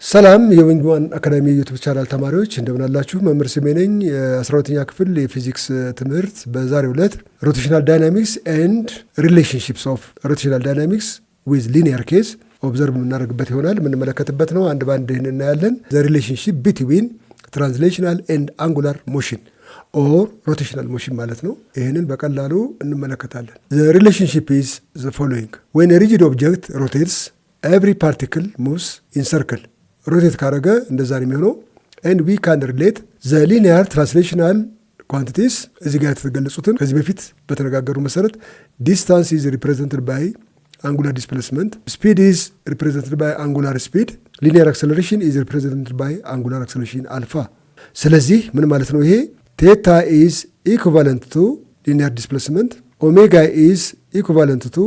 ሰላም የዊንግዋን አካዳሚ ዩቲዩብ ቻናል ተማሪዎች እንደምን አላችሁ? መምህር ስሜ ነኝ። የ12ኛ ክፍል የፊዚክስ ትምህርት በዛሬው ዕለት ሮቴሽናል ዳይናሚክስ ኤንድ ሪሌሽንሺፕስ ኦፍ ሮቴሽናል ዳይናሚክስ ዊዝ ሊኒየር ኬዝ ኦብዘርቭ የምናደርግበት ይሆናል። የምንመለከትበት ነው። አንድ ባንድ ይህን እናያለን። ዘ ሪሌሽንሺፕ ቢትዊን ትራንስሌሽናል ኤንድ አንጉላር ሞሽን ኦር ሮቴሽናል ሞሽን ማለት ነው። ይህንን በቀላሉ እንመለከታለን። ዘ ሪሌሽንሺፕ ኢዝ ዘ ፎሎዊንግ ዌን ሪጂድ ኦብጀክት ሮቴትስ ኤቭሪ ፓርቲክል ሙቭስ ኢን ሰርክል ሮቴት ካረገ እንደዛ ነው የሚሆነው። ኤንድ ዊ ካን ሪሌት ዘ ሊኒየር ትራንስሌሽናል ኳንቲቲስ እዚህ ጋር የተገለጹትን ከዚህ በፊት በተነጋገሩ መሰረት ዲስታንስ ኢዝ ሪፕሬዘንትድ ባይ አንጉላር ዲስፕሌስመንት፣ ስፒድ ኢዝ ሪፕሬዘንትድ ባይ አንጉላር ስፒድ፣ ሊኒየር አክሰለሬሽን ኢዝ ሪፕሬዘንትድ ባይ አንጉላር አክሰለሬሽን አልፋ። ስለዚህ ምን ማለት ነው? ይሄ ቴታ ኢዝ ኢኩቫለንት ቱ ሊኒየር ዲስፕሌስመንት፣ ኦሜጋ ኢዝ ኢኩቫለንት ቱ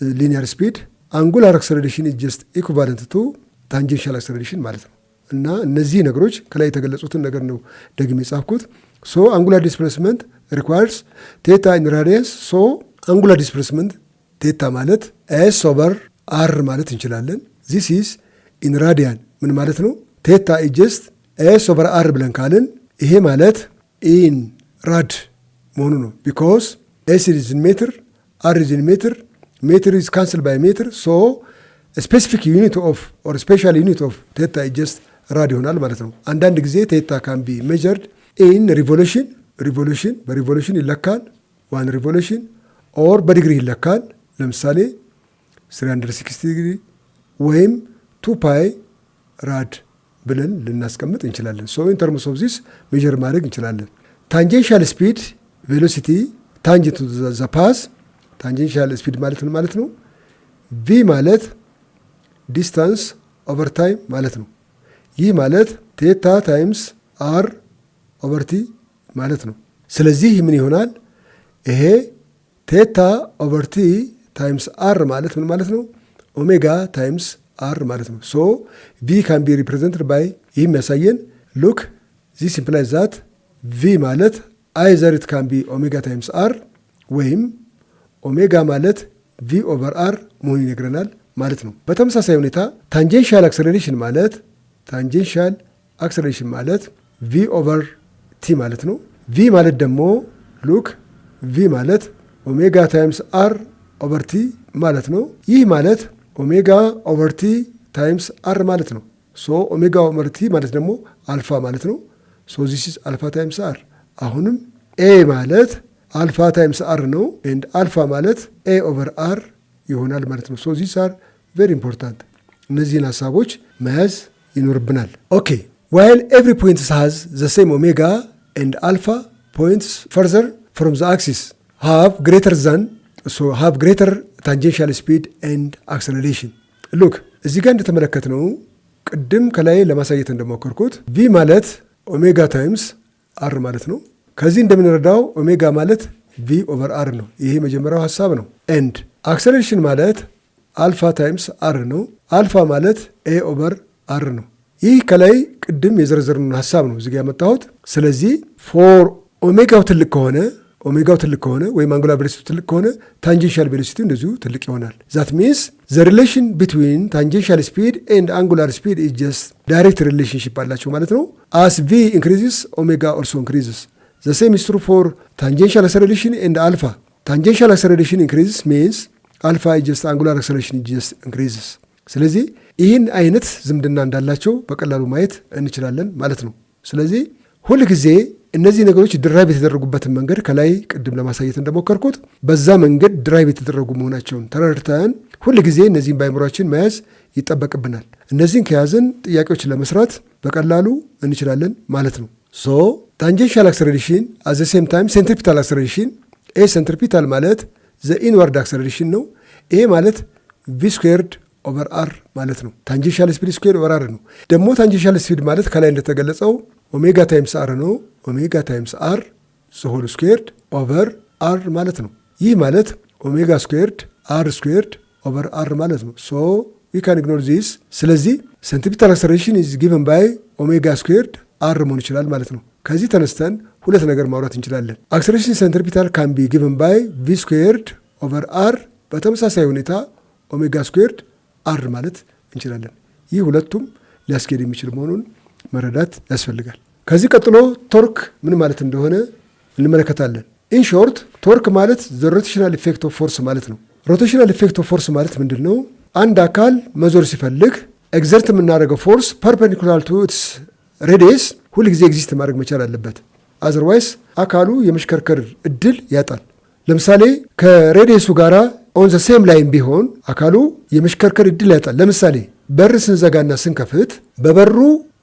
ሊኒየር ስፒድ፣ አንጉላር አክሰለሬሽን ኢዝ ጀስት ኢኩቫለንት ቱ ታንጀንሻል አክሰለሬሽን ማለት ነው። እና እነዚህ ነገሮች ከላይ የተገለጹትን ነገር ነው ደግሜ የጻፍኩት። ሶ አንጉላር ዲስፕሌስመንት ሪኳየርስ ቴታ ኢን ራዲየንስ። ሶ አንጉላር ዲስፕሌስመንት ቴታ ማለት ኤስ ኦቨር አር ማለት እንችላለን። ዚስ ኢዝ ኢን ራዲያን ምን ማለት ነው? ቴታ ኢዝ ጀስት ኤስ ኦቨር አር ብለን ካልን ይሄ ማለት ኢን ራድ መሆኑ ነው። ቢኮዝ ኤስ ኢዝ ኢን ሜትር፣ አር ኢዝ ኢን ሜትር፣ ሜትር ኢዝ ካንስል ባይ ሜትር። ሶ ስፔሲፊክ ዩኒት ኦፍ ኦር ስፔሻል ዩኒት ኦፍ ቴታ ጀስት ራድ ይሆናል ማለት ነው። አንዳንድ ጊዜ ቴታ ካን ቢ ሜጀርድ ኢን ሪቮሉሽን፣ በሪቮሉሽን ይለካል፣ ዋን ሪቮሉሽን ኦር በዲግሪ ይለካል። ለምሳሌ 360 ዲግሪ ወይም 2 ፓይ ራድ ብለን ልናስቀምጥ እንችላለን። ሶ ኢን ተርምስ ኦፍ ዚስ ሜጀር ማድረግ እንችላለን። ታንጀንሻል ስፒድ ቬሎሲቲ ታንጀንት ቱ ዘ ፓዝ። ታንጀንሻል ስፒድ ማለት ምን ማለት ነው? ቪ ማለት ዲስታንስ ኦቨር ታይም ማለት ነው። ይህ ማለት ቴታ ታይምስ አር ኦቨር ቲ ማለት ነው። ስለዚህ ምን ይሆናል? ይሄ ቴታ ኦቨር ቲ ታይምስ አር ማለት ምን ማለት ነው? ኦሜጋ ታይምስ አር ማለት ነው። ሶ ቪ ካን ቢ ሪፕሬዘንትድ ባይ ይህ የሚያሳየን ሉክ ዚስ ኢምፕላይዝ ዛት ቪ ማለት አይዘር ኢት ካን ቢ ኦሜጋ ታይምስ አር ወይም ኦሜጋ ማለት ቪ ኦቨር አር መሆኑን ይነግረናል ማለት ነው። በተመሳሳይ ሁኔታ ታንጀንሻል አክሰለሬሽን ማለት ቪ ኦቨር ቲ ማለት ነው። ቪ ማለት ደግሞ ሉክ ቪ ማለት ኦሜጋ ታይምስ አር ኦቨር ቲ ማለት ነው። ይህ ማለት ኦሜጋ ኦቨር ቲ ታይምስ አር ማለት ነው። ሶ ኦሜጋ ኦቨር ቲ ማለት ደግሞ አልፋ ማለት ነው። ሶ ዚስ ኢዝ አልፋ ታይምስ አር። አሁንም ኤ ማለት አልፋ ታይምስ አር ነው። ኤንድ አልፋ ማለት ኤ ኦቨር አር ይሆናል ማለት ነው። ሶ ዚስ አር ቬሪ ኢምፖርታንት። እነዚህን ሀሳቦች መያዝ ይኖርብናል። ኦኬ ዋይል ኤቭሪ ፖይንትስ ሃዝ ዘ ሴም ኦሜጋ ኤንድ አልፋ ፖይንትስ ፈርዘር ፍሮም ዘ አክሲስ ሃቭ ግሬተር ታንጀንሻል ስፒድ ኤንድ አክሰለሬሽን። ሉክ እዚህ ጋር እንደተመለከትነው ቅድም ከላይ ለማሳየት እንደሞከርኩት ቪ ማለት ኦሜጋ ታይምስ አር ማለት ነው። ከዚህ እንደምንረዳው ኦሜጋ ማለት ቪ ኦቨር አር ነው። ይሄ መጀመሪያው ሀሳብ ነው። ኤንድ አክሰለሬሽን ማለት አልፋ ታይምስ አር ነው። አልፋ ማለት ኤ ኦቨር አር ነው። ይህ ከላይ ቅድም የዘረዘርነውን ሀሳብ ነው እዚጋ ያመጣሁት። ስለዚህ ፎር ኦሜጋው ትልቅ ከሆነ ወይም አንጉላር ቬሎሲቲ ትልቅ ከሆነ ታንጀንሻል ቬሎሲቲ እንደዚሁ ትልቅ ይሆናል። ዛት ሚንስ ዘ ሪሌሽን ቢትዊን ታንጀንሻል ስፒድ ኤንድ አንጉላር ስፒድ ኢዝ ጀስት ዳይሬክት ሪሌሽንሽፕ አላቸው ማለት ነው። አስ ቪ ኢንክሪዝስ ኦሜጋ ኦልሶ ኢንክሪዝስ። The same is true for tangential acceleration and alpha. Tangential acceleration increases means alpha is just angular acceleration just increases. ስለዚህ ይህን አይነት ዝምድና እንዳላቸው በቀላሉ ማየት እንችላለን ማለት ነው። ስለዚህ ሁል ጊዜ እነዚህ ነገሮች ድራይቭ የተደረጉበትን መንገድ ከላይ ቅድም ለማሳየት እንደሞከርኩት በዛ መንገድ ድራይቭ የተደረጉ መሆናቸውን ተረድተን ሁል ጊዜ እነዚህን በአእምሯችን መያዝ ይጠበቅብናል። እነዚህን ከያዝን ጥያቄዎችን ለመስራት በቀላሉ እንችላለን ማለት ነው። ሶ ታንጀንሻል አክሰለሬሽን አት ዘ ሴም ታይም ሴንትሪፒታል አክሰለሬሽን። ኤ ሴንትሪፒታል ማለት ዘ ኢንዋርድ አክሰለሬሽን ነው። ኤ ማለት ቪ ስኩዌርድ ኦቨር አር ማለት ነው። ታንጀንሻል ስፒድ ስኩዌርድ ኦቨር አር ነው። ደግሞ ታንጀንሻል ስፒድ ማለት ከላይ እንደተገለጸው ኦሜጋ ታይምስ አር ነው። ኦሜጋ ታይምስ አር ሆል ስኩዌርድ ኦቨር አር ማለት ነው። ይህ ማለት ኦሜጋ ስኩዌርድ አር ስኩዌርድ ኦቨር አር ማለት ነው። ሶ ዊ ካን ኢግኖር ዚስ። ስለዚህ ሴንትሪፒታል አክሰለሬሽን ኢዝ ጊቨን ባይ ኦሜጋ ስኩዌርድ አር መሆን ይችላል ማለት ነው። ከዚህ ተነስተን ሁለት ነገር ማውራት እንችላለን። አክሰለሬሽን ሴንትሪፒታል ካን ቢ ጊቨን ባይ ቪ ስኩዌርድ ኦቨር አር፣ በተመሳሳይ ሁኔታ ኦሜጋ ስኩዌርድ አር ማለት እንችላለን። ይህ ሁለቱም ሊያስኬድ የሚችል መሆኑን መረዳት ያስፈልጋል። ከዚህ ቀጥሎ ቶርክ ምን ማለት እንደሆነ እንመለከታለን። ኢንሾርት ቶርክ ማለት ዘ ሮቴሽናል ኢፌክት ኦፍ ፎርስ ማለት ነው። ሮቴሽናል ኢፌክት ኦፍ ፎርስ ማለት ምንድን ነው? አንድ አካል መዞር ሲፈልግ ኤግዘርት የምናደርገው ፎርስ ፐርፔንዲኩላር ቱ ኢትስ ሬዲየስ ሁል ጊዜ ኤግዚስት ማድረግ መቻል አለበት። አዘርዋይስ አካሉ የመሽከርከር እድል ያጣል። ለምሳሌ ከሬዲየሱ ጋር ኦን ዘ ሴም ላይን ቢሆን አካሉ የመሽከርከር እድል ያጣል። ለምሳሌ በር ስንዘጋና ስንከፍት በበሩ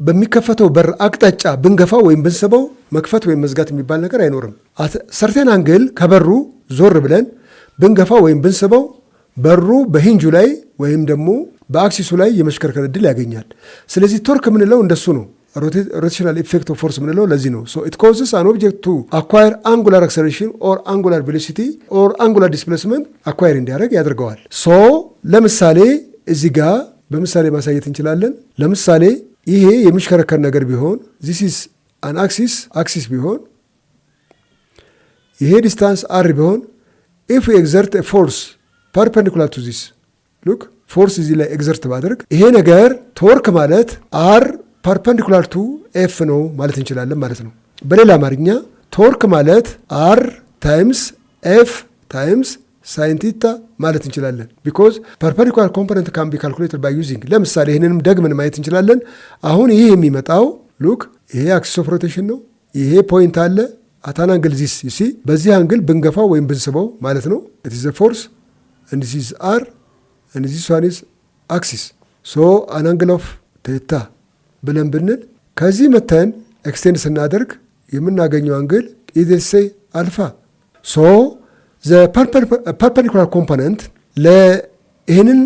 በሚከፈተው በር አቅጣጫ ብንገፋ ወይም ብንስበው መክፈት ወይም መዝጋት የሚባል ነገር አይኖርም። ሰርቴን አንግል ከበሩ ዞር ብለን ብንገፋ ወይም ብንስበው በሩ በሂንጁ ላይ ወይም ደግሞ በአክሲሱ ላይ የመሽከርከር እድል ያገኛል። ስለዚህ ቶርክ የምንለው እንደሱ ነው። ሮቴሽናል ኢፌክት ኦፍ ፎርስ የምንለው ለዚህ ነው። ሶ ኢት ኮዝስ አን ኦብጀክት ቱ አኳየር አንጉላር አክሰለሬሽን ኦር አንጉላር ቬሎሲቲ ኦር አንጉላር ዲስፕሌስመንት አኳየር እንዲያደርግ ያደርገዋል። ሶ ለምሳሌ እዚህ ጋር በምሳሌ ማሳየት እንችላለን። ለምሳሌ ይሄ የሚሽከረከር ነገር ቢሆን ዚስ ኢዝ አን አክሲስ ቢሆን ይሄ ዲስታንስ አር ቢሆን ኢፍ ዊ ኤግዘርት ፎርስ ፐርፔንዲኩላር ቱ ዚስ ሉክ ፎርስ እዚህ ላይ ኤግዘርት ባደርግ ይሄ ነገር ቶርክ ማለት አር ፐርፔንዲኩላር ቱ ኤፍ ነው ማለት እንችላለን ማለት ነው። በሌላ አማርኛ ቶርክ ማለት አር ታይምስ ኤፍ ታይምስ ሳይን ቲታ ማለት እንችላለን። ቢኮዝ ፐርፔንዲኩላር ኮምፖነንት ካን ቢ ካልኩሌትድ ባይ ዩዚንግ ለምሳሌ ይህንንም ደግመን ማየት እንችላለን። አሁን ይህ የሚመጣው ሉክ ይሄ አክሲስ ኦፍ ሮቴሽን ነው። ይሄ ፖይንት አለ አታን አንግል ዚስ ዩሲ በዚህ አንግል ብንገፋው ወይም ብንስበው ማለት ነው ኢት ኢዝ ፎርስ and this is r and this one is axis so an angle of theta ብለን ብንል ከዚህ መተን ኤክስቴንድ ስናደርግ የምናገኘው አንግል ኢዝ ሴ አልፋ ሶ ዘ ፐርፔንዲኩላር ኮምፖነንት ለይህንን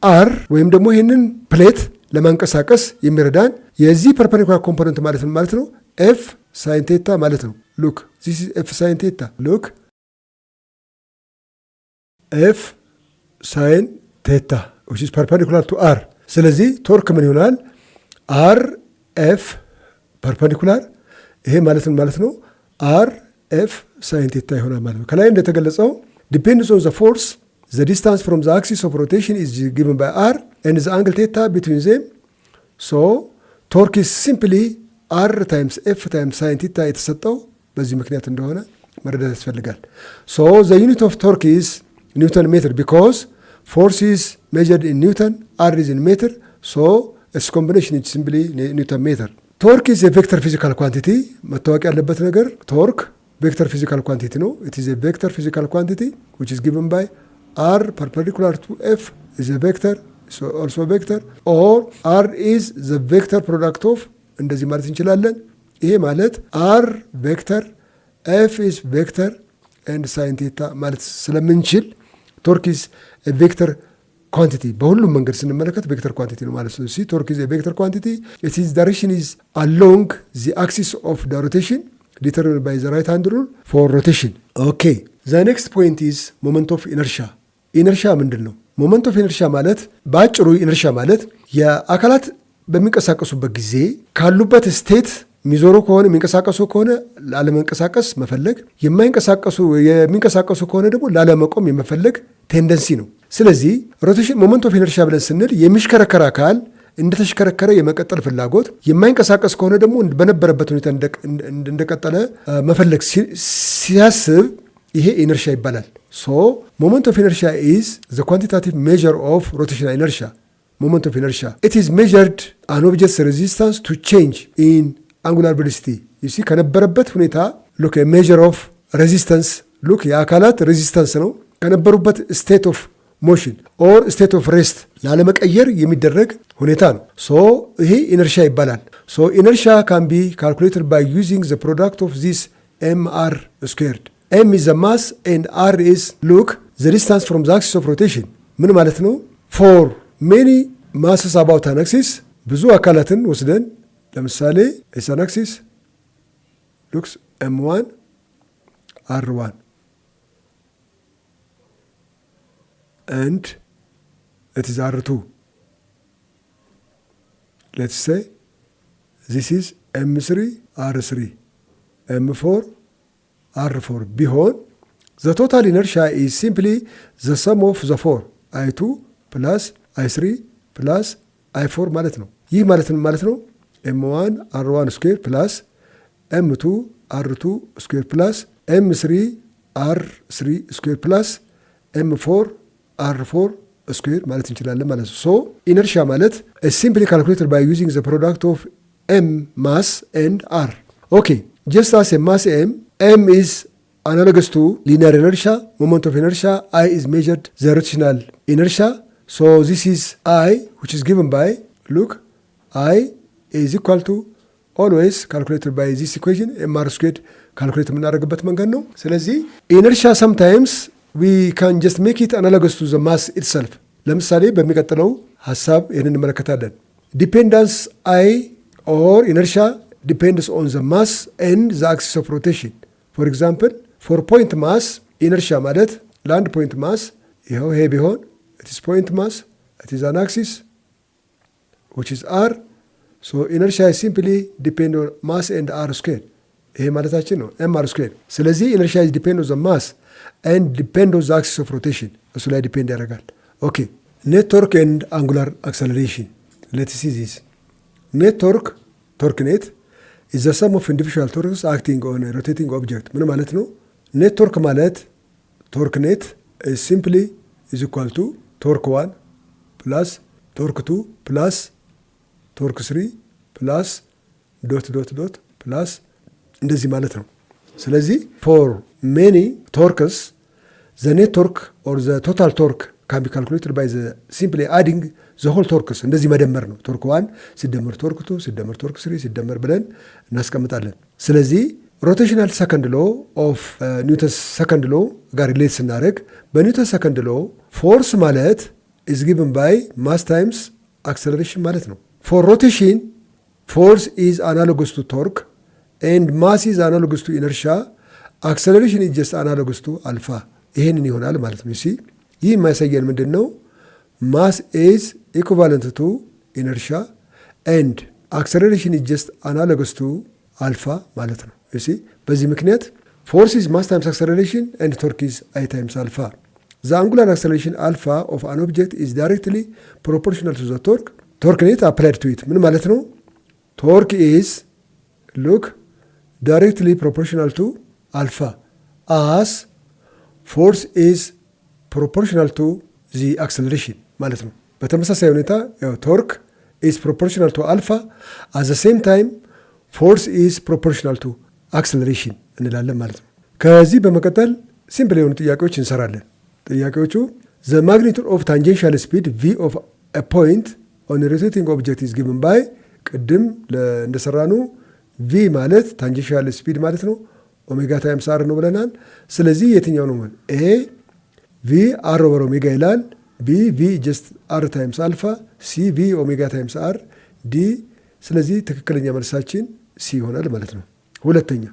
አር ወይም ደግሞ ይህንን ፕሌት ለማንቀሳቀስ የሚረዳን የዚህ ፐርፔንዲኩላር ኮምፖነንት ማለት ነው ኤፍ ሳይን ቴታ ማለት ነው። ሉክ ዚስ ኢዝ ኤፍ ሳይን ቴታ ሉክ ኤፍ ሳይን ቴታ which is perpendicular to r ስለዚህ ቶርክ ምን ይሆናል? አር ኤፍ ፐርፔንዲኩላር ይሄ ማለት ነው አር ኤፍ ሳይን ቴታ ይሆናል ማለት ነው። ከላይ እንደተገለጸው depends on the force the distance from the axis of rotation is given by r and the angle theta between them so torque is simply r times f times sin theta የተሰጠው በዚህ ምክንያት እንደሆነ መረዳት ያስፈልጋል። so the unit of torque is Newton meter because force is measured in Newton, r is in meter, so its combination is simply Newton meter. Torque is a vector physical quantity. መታወቅ ያለበት ነገር torque vector physical quantity ነው። It is a vector physical quantity which is given by r perpendicular to f is a vector, so also a vector, or r is the vector product of እንደዚህ ማለት እንችላለን። ይሄ ማለት r vector, f is vector and sin theta ማለት ስለምንችል ቶርክ ኢዝ ቬክተር ኳንቲቲ በሁሉም መንገድ ስንመለከት ቬክተር ኳንቲቲ ነው ማለት ነው። ቶርክ ኢዝ ቬክተር ኳንቲቲ ኢት ኢዝ ዳይሬክሽን ኢዝ አሎንግ ዚ አክሲስ ኦፍ ደ ሮቴሽን ዲተርሚንድ ባይ ዘ ራይት ሃንድ ሩል ፎር ሮቴሽን። ኦኬ ዘ ኔክስት ፖይንት ኢዝ ሞመንት ኦፍ ኢነርሻ። ኢነርሻ ምንድን ነው? ሞመንት ኦፍ ኢነርሻ ማለት በአጭሩ ኢነርሻ ማለት የአካላት በሚንቀሳቀሱበት ጊዜ ካሉበት ስቴት የሚዞሩ ከሆነ የሚንቀሳቀሱ ከሆነ ላለመንቀሳቀስ መፈለግ፣ የሚንቀሳቀሱ ከሆነ ደግሞ ላለመቆም የመፈለግ ቴንደንሲ ነው። ስለዚህ ሮቴሽን ሞመንት ኦፍ ኢነርሻ ብለን ስንል የሚሽከረከር አካል እንደተሽከረከረ የመቀጠል ፍላጎት፣ የማይንቀሳቀስ ከሆነ ደግሞ በነበረበት ሁኔታ እንደቀጠለ መፈለግ ሲያስብ ይሄ ኢነርሻ ይባላል። ሶ ሞመንት ኦፍ ኢነርሻ ኢዝ ዘ ኳንቲታቲቭ ሜዥር ኦፍ ሮቴሽናል ኢነርሻ። ሞመንት ኦፍ ኢነርሻ ኢት ኢዝ ሜዥርድ አን ኦብጀክትስ ሬዚስታንስ ቱ ቼንጅ ኢን አንጉላር ቬሎሲቲ ዩ ሲ ከነበረበት ሁኔታ ሉክ ሜዥር ኦፍ ሬዚስተንስ ሉክ የአካላት ሬዚስተንስ ነው ከነበሩበት ስቴት ኦፍ ሞሽን ኦር ስቴት ኦፍ ሬስት ላለመቀየር የሚደረግ ሁኔታ ነው። ሶ ይሄ ኢነርሻ ይባላል። ሶ ኢነርሻ ካን ቢ ካልኩሌትድ ባይ ዩዚንግ ዘ ፕሮዳክት ኦፍ ዚስ ኤም አር ስኩዌርድ። ኤም ኢዝ ዘ ማስ ኤንድ አር ኢዝ ሉክ ዘ ዲስታንስ ፍሮም ዘ አክሲስ ኦፍ ሮቴሽን። ምን ማለት ነው? ፎር ሜኒ ማስስ አባውት አን አክሲስ ብዙ አካላትን ወስደን ለምሳሌ ኤሳን አክሲስ ሉክስ ኤም1 አር1 and it is r2. Let's say this is m3 r3 m4 r4 ቢሆን the total inertia is simply the sum of the four i2 plus i3 plus i4 ማለት ነው። ይህ ማለት ነው m1 r1 ስኩዌር ፕላስ m2 r2 ስኩዌር ፕላስ m3 r3 ስኩዌር ፕላስ m4 r4 ስኩዌር ማለት እንችላለን ማለት ነው። ሶ ኢነርሺያ ማለት ሲምፕሊ ካልኩሌትድ ባይ ዩዚንግ ዘ ፕሮዳክት ኦፍ m ማስ ኤንድ r። ኦኬ ጀስት አስ ማስ m is analogous to linear inertia, moment of inertia, I is measured the rotational inertia. So this is I, which is given by, look, I is equal to always calculated by this equation, mr squared calculate የምናደርግበት መንገድ ነው። ስለዚህ inertia sometimes we can just make it analogous to the mass itself. ለምሳሌ በሚቀጥለው ሐሳብ ይህንን እንመለከታለን። Dependence I or inertia depends on the mass and the axis of rotation. For example, for point mass, inertia ማለት ለአንድ point mass ይኸው ይሄ ቢሆን it is point mass, it is an axis which is r. So inertia is simply depend on mass and r squared. ይሄ ማለታችን ነው mr squared። ስለዚህ inertia is depend on the mass and depend on the axis of rotation. እሱ ላይ ዲፔንድ ያደርጋል። ኦኬ net torque and angular acceleration. Let's see this. Net torque net is the sum of individual torques acting on a rotating object. ምን ማለት ነው? net torque ማለት torque net is simply is equal to torque 1 plus torque 2 plus torque 3 plus dot plus እንደዚህ ማለት ነው። ስለዚህ for many torques the net torque or the total torque can be calculated by the simply adding the whole torques. እንደዚህ መደመር ነው። torque 1 ሲደመር torque 2 ሲደመር torque 3 ሲደመር ብለን እናስቀምጣለን። ስለዚህ ሮቴሽናል ሰከንድ ሎ ኦፍ ኒውተን ሰከንድ ሎ ጋር ሪሌት ስናደርግ በኒውተን ሰከንድ ሎ ፎርስ ማለት is given by mass times acceleration ማለት ነው። for rotation force is analogous to torque and mass is analogous to inertia, acceleration is just analogous to alpha. ይሄንን ይሆናል ማለት ነው። ይህ የሚያሳየን ምንድን ነው? mass is equivalent to inertia and acceleration is just analogous to alpha ማለት ነው። በዚህ ምክንያት force is mass times acceleration and torque is I times alpha. The angular acceleration alpha of an object is directly proportional to the torque. torque net applied to it. ምን ማለት ነው? torque is look directly proportional to alpha as force is proportional to the acceleration ማለት ነው። በተመሳሳይ ሁኔታ torque is proportional to alpha at the same time force is proportional to acceleration እንላለን ማለት ነው። ከዚህ በመቀጠል ሲምፕል የሆኑ ጥያቄዎች እንሰራለን። ጥያቄዎቹ the magnitude of tangential speed v of a point on a rotating object is given by ቅድም እንደሰራኑ v ማለት tangential speed ማለት ነው። ኦሜጋ ታይምስ r ነው ብለናል። ስለዚህ የትኛው ነው ማለት a v r over omega ይላል። b v just r times alpha, c v omega times r d። ስለዚህ ትክክለኛ መልሳችን c ይሆናል ማለት ነው። ሁለተኛ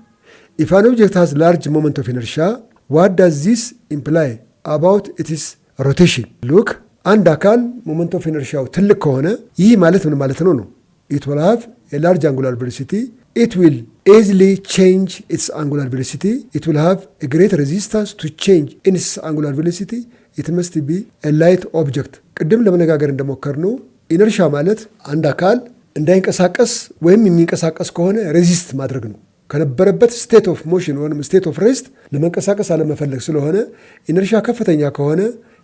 if an object has large moment of inertia what does this imply about its rotation? look አንድ አካል moment of inertia ትልቅ ከሆነ ይህ ማለት ምን ማለት ነው? it will have a large angular velocity, it will easily change its angular velocity, it will have a great resistance to change in its angular velocity, it must be a light object. ቅድም ለመነጋገር እንደሞከርነው ኢነርሺያ ማለት አንድ አካል እንዳይንቀሳቀስ ወይም የሚንቀሳቀስ ከሆነ ሬዚስት ማድረግ ነው። ከነበረበት ስቴት ኦፍ ሞሽን ወይም ስቴት ኦፍ ሬስት ለመንቀሳቀስ አለመፈለግ ስለሆነ ኢነርሺያ ከፍተኛ ከሆነ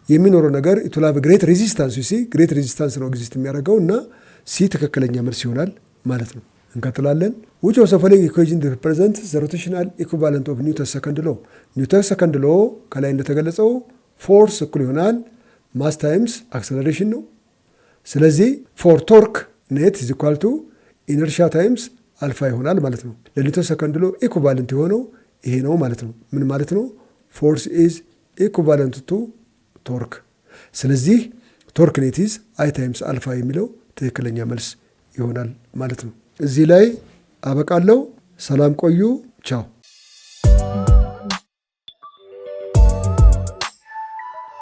የሚኖረው ነገር it will have a great resistance. you see great resistance ነው ኤግዚስት የሚያደርገው እና ሲ ትክክለኛ መልስ ይሆናል ማለት ነው። እንቀጥላለን። which of the following equation represents the rotational equivalent of Newton's second law? ኒውተን ሰከንድ ሎ ከላይ እንደተገለጸው ፎርስ እኩል ይሆናል ማስ ታይምስ አክሰለሬሽን ነው። ስለዚህ for torque net is equal to inertia times አልፋ ይሆናል ማለት ነው። ለኒውተን ሰከንድ ሎ ኢኩቫለንት የሆነው ይሄ ነው ማለት ነው። ምን ማለት ነው? ፎርስ ኢዝ ኢኩቫለንት ቱ ቶርክ። ስለዚህ ቶርክ ኔት ኢዝ አይ ታይምስ አልፋ የሚለው ትክክለኛ መልስ ይሆናል ማለት ነው። እዚህ ላይ አበቃለሁ። ሰላም ቆዩ። ቻው